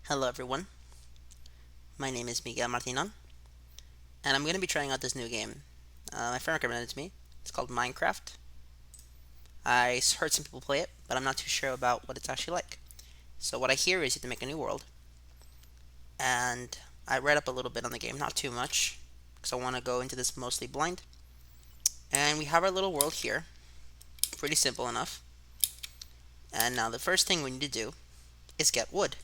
Hello everyone, my name is Miguel Martinon, and I'm going to be trying out this new game. My friend recommended it to me. It's called Minecraft. I heard some people play it, but I'm not too sure about what it's actually like. So what I hear is you have to make a new world, and I read up a little bit on the game, not too much, because I want to go into this mostly blind. And we have our little world here, pretty simple enough. And now the first thing we need to do is get wood.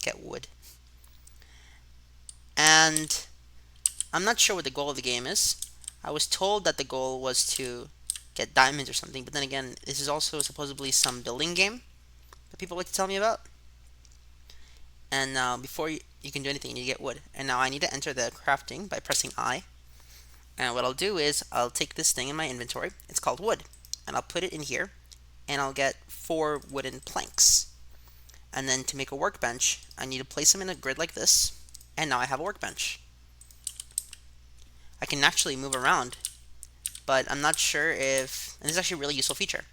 Get wood. And I'm not sure what the goal of the game is. I was told that the goal was to get diamonds or something, but then again, this is also supposedly some building game that people like to tell me about. And now, before you can do anything, you need to get wood. And now I need to enter the crafting by pressing I. And what I'll do is I'll take this thing in my inventory. It's called wood, and I'll put it in here, and I'll get 4 wooden planks. And then to make a workbench, I need to place them in a grid like this, and now I have a workbench. I can actually move around, but I'm not sure if, and this is actually a really useful feature.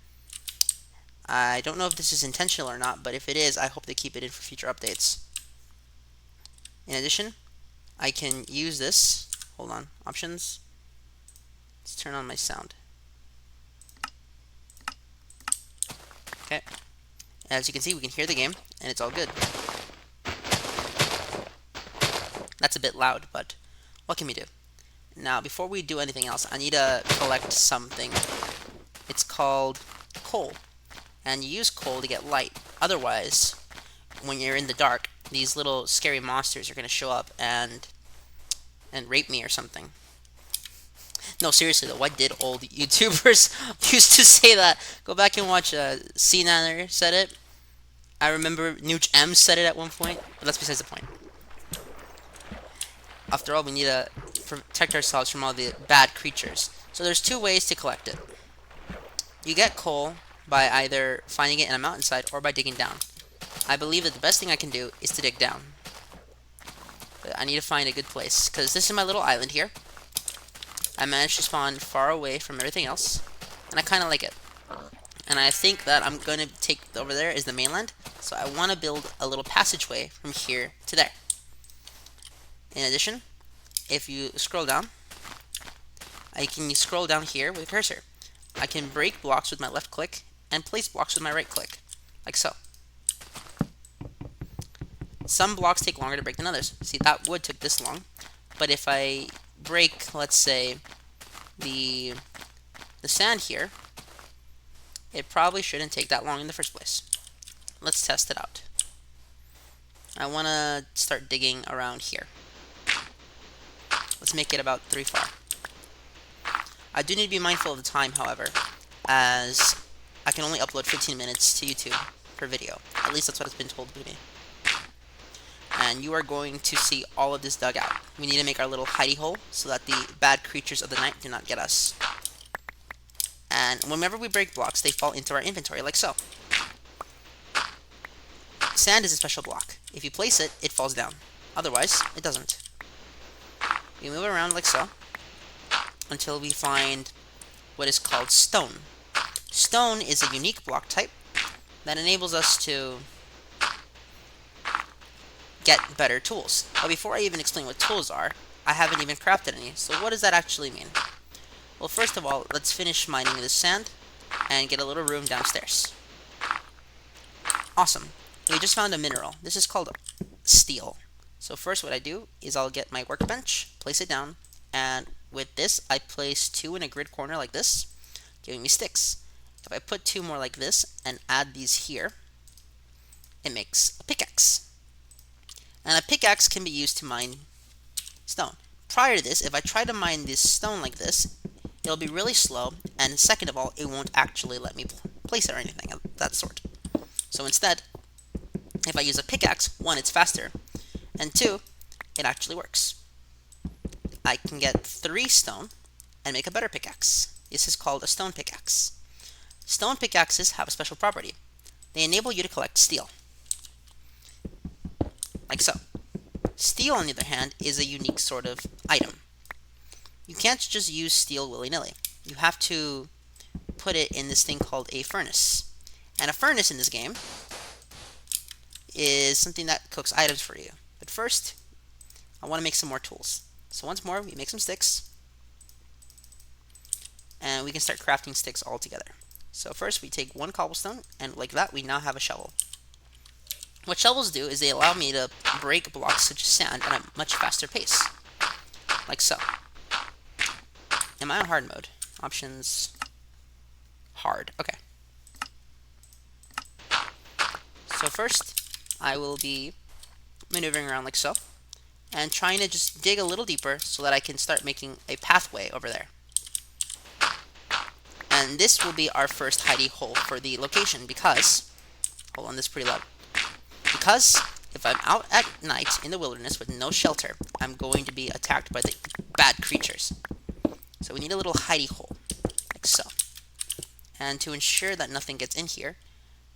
I don't know if this is intentional or not, but if it is, I hope they keep it in for future updates. In addition, I can use this. Hold on, options. Let's turn on my sound. Okay. As you can see, we can hear the game, and it's all good. That's a bit loud, but what can we do? Now, before we do anything else, I need to collect something. It's called coal, and you use coal to get light. Otherwise, when you're in the dark, these little scary monsters are going to show up and rape me or something. No, seriously though, why did old YouTubers used to say that? Go back and watch CNanner said it. I remember Nooch M said it at one point, but that's besides the point. After all, we need to protect ourselves from all the bad creatures. So there's 2 ways to collect it. You get coal by either finding it in a mountainside or by digging down. I believe that the best thing I can do is to dig down. But I need to find a good place, because this is my little island here. I managed to spawn far away from everything else, and I kind of like it. And I think that I'm going to take over there is the mainland, so I want to build a little passageway from here to there. In addition, if you scroll down, I can scroll down here with a cursor. I can break blocks with my left click and place blocks with my right click, like so. Some blocks take longer to break than others. See, that wood took this long, but if I break, let's say, the sand here, it probably shouldn't take that long in the first place. Let's test it out. I want to start digging around here. Let's make it about 3 far. I do need to be mindful of the time, however, as I can only upload 15 minutes to YouTube per video. At least that's what it's been told to me. And you are going to see all of this dug out. We need to make our little hidey hole so that the bad creatures of the night do not get us. And whenever we break blocks, they fall into our inventory, like so. Sand is a special block. If you place it, it falls down. Otherwise, it doesn't. We move around like so until we find what is called stone. Stone is a unique block type that enables us to get better tools. But before I even explain what tools are, I haven't even crafted any. So what does that actually mean? Well, first of all, let's finish mining this sand and get a little room downstairs. Awesome. We just found a mineral. This is called steel. So first what I do is I'll get my workbench, place it down, and with this I place 2 in a grid corner like this, giving me sticks. If I put 2 more like this and add these here, it makes a pickaxe. And a pickaxe can be used to mine stone. Prior to this, if I try to mine this stone like this, it'll be really slow, and second of all, it won't actually let me place it or anything of that sort. So instead, if I use a pickaxe, 1, it's faster, and 2, it actually works. I can get 3 stone and make a better pickaxe. This is called a stone pickaxe. Stone pickaxes have a special property. They enable you to collect steel. Like so. Steel, on the other hand, is a unique sort of item. You can't just use steel willy-nilly. You have to put it in this thing called a furnace. And a furnace in this game is something that cooks items for you. But first, I want to make some more tools. So once more, we make some sticks, and we can start crafting sticks all together. So first, we take one cobblestone, and like that, we now have a shovel. What shovels do is they allow me to break blocks such as sand at a much faster pace, like so. Am I on hard mode? Options, hard, okay. So first, I will be maneuvering around like so, and trying to just dig a little deeper so that I can start making a pathway over there. And this will be our first hidey hole for the location because, hold on, this is pretty loud. Because if I'm out at night in the wilderness with no shelter, I'm going to be attacked by the bad creatures. So we need a little hidey hole, like so. And to ensure that nothing gets in here,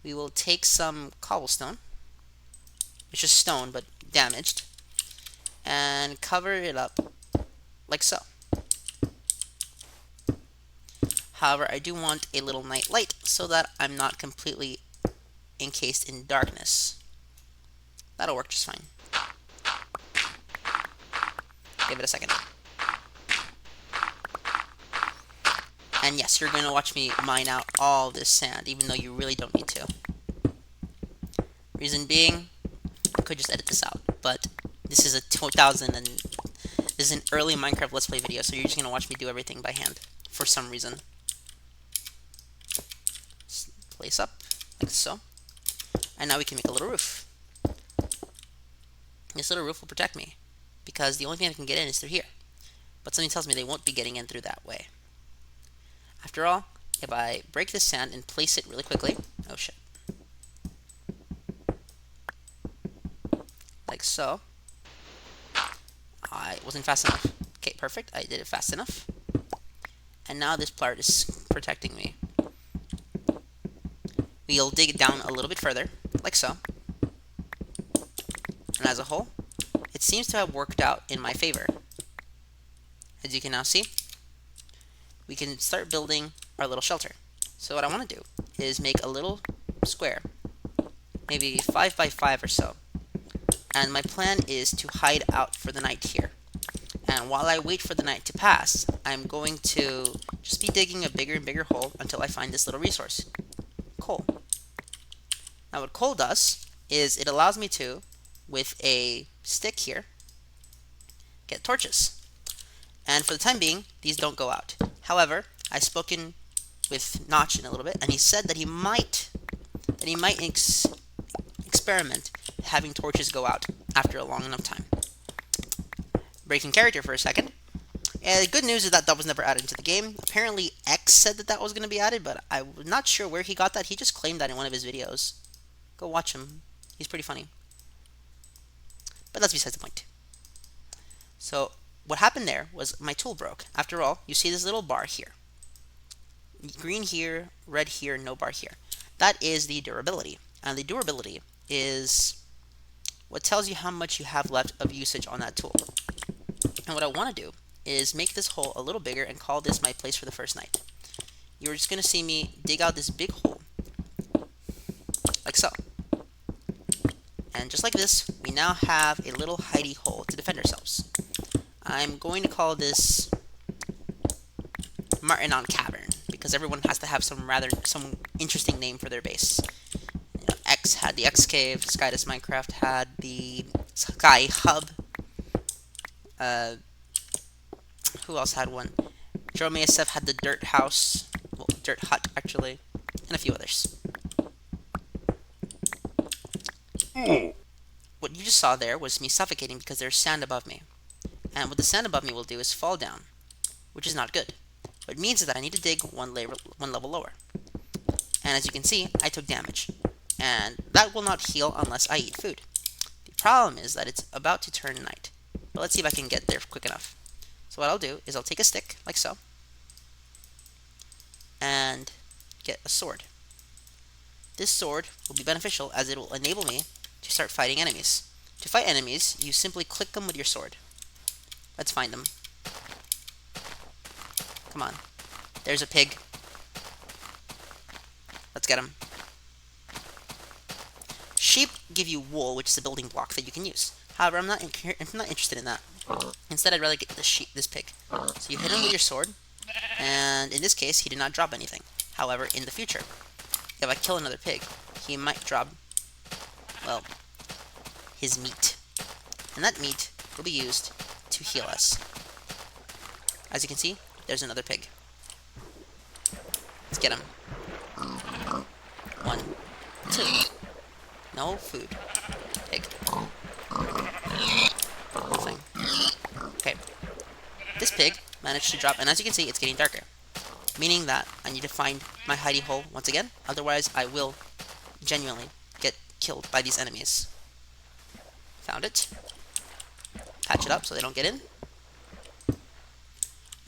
we will take some cobblestone, it's just stone but damaged, and cover it up like so. However, I do want a little night light so that I'm not completely encased in darkness. That'll work just fine. Give it a second. And yes, you're going to watch me mine out all this sand, even though you really don't need to. Reason being, I could just edit this out, but this is a 2000 and this is an early Minecraft Let's Play video, so you're just going to watch me do everything by hand, for some reason. Place up, like so. And now we can make a little roof. This little roof will protect me, because the only thing I can get in is through here. But something tells me they won't be getting in through that way. After all, if I break this sand and place it really quickly, oh shit, like so, I wasn't fast enough. Okay, perfect, I did it fast enough. And now this part is protecting me. We'll dig it down a little bit further, like so. And as a whole, it seems to have worked out in my favor. As you can now see, we can start building our little shelter. So what I want to do is make a little square, maybe 5 by 5 or so. And my plan is to hide out for the night here. And while I wait for the night to pass, I'm going to just be digging a bigger and bigger hole until I find this little resource, coal. Now what coal does is it allows me to, with a stick here, get torches. And for the time being, these don't go out. However, I've spoken with Notch in a little bit, and he said that he might experiment having torches go out after a long enough time. Breaking character for a second. And the good news is that that was never added into the game. Apparently, X said that that was going to be added, but I'm not sure where he got that. He just claimed that in one of his videos. Go watch him. He's pretty funny. But that's besides the point. So, what happened there was my tool broke. After all, you see this little bar here. Green here, red here, no bar here. That is the durability. And the durability is what tells you how much you have left of usage on that tool. And what I want to do is make this hole a little bigger and call this my place for the first night. You're just going to see me dig out this big hole, like so. And just like this, we now have a little hidey hole to defend ourselves. I'm going to call this Martinon Cavern, because everyone has to have some interesting name for their base. You know, X had the X Cave, Skydust Minecraft had the Sky Hub. Who else had one? Jerome ASF had the Dirt House, well, Dirt Hut actually, and a few others. What you just saw there was me suffocating because there's sand above me. And what the sand above me will do is fall down, which is not good. What it means is that I need to dig one level lower. And as you can see, I took damage. And that will not heal unless I eat food. The problem is that it's about to turn night. But let's see if I can get there quick enough. So what I'll do is I'll take a stick, like so, and get a sword. This sword will be beneficial as it will enable me to start fighting enemies. To fight enemies, you simply click them with your sword. Let's find them. Come on. There's a pig. Let's get him. Sheep give you wool, which is a building block that you can use. However, I'm not interested in that. Instead, I'd rather get this pig. So you hit him with your sword, and in this case, he did not drop anything. However, in the future, if I kill another pig, he might drop, well, his meat. And that meat will be used to heal us. As you can see, there's another pig. Let's get him. 1, 2. No food. Pig. Nothing. Okay. This pig managed to drop, and as you can see, it's getting darker. Meaning that I need to find my hidey hole once again, otherwise I will genuinely get killed by these enemies. Found it. Patch it up so they don't get in.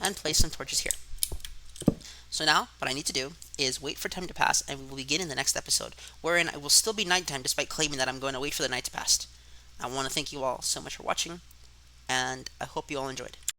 And place some torches here. So now, what I need to do is wait for time to pass, and we will begin in the next episode, wherein it will still be nighttime despite claiming that I'm going to wait for the night to pass. I want to thank you all so much for watching, and I hope you all enjoyed.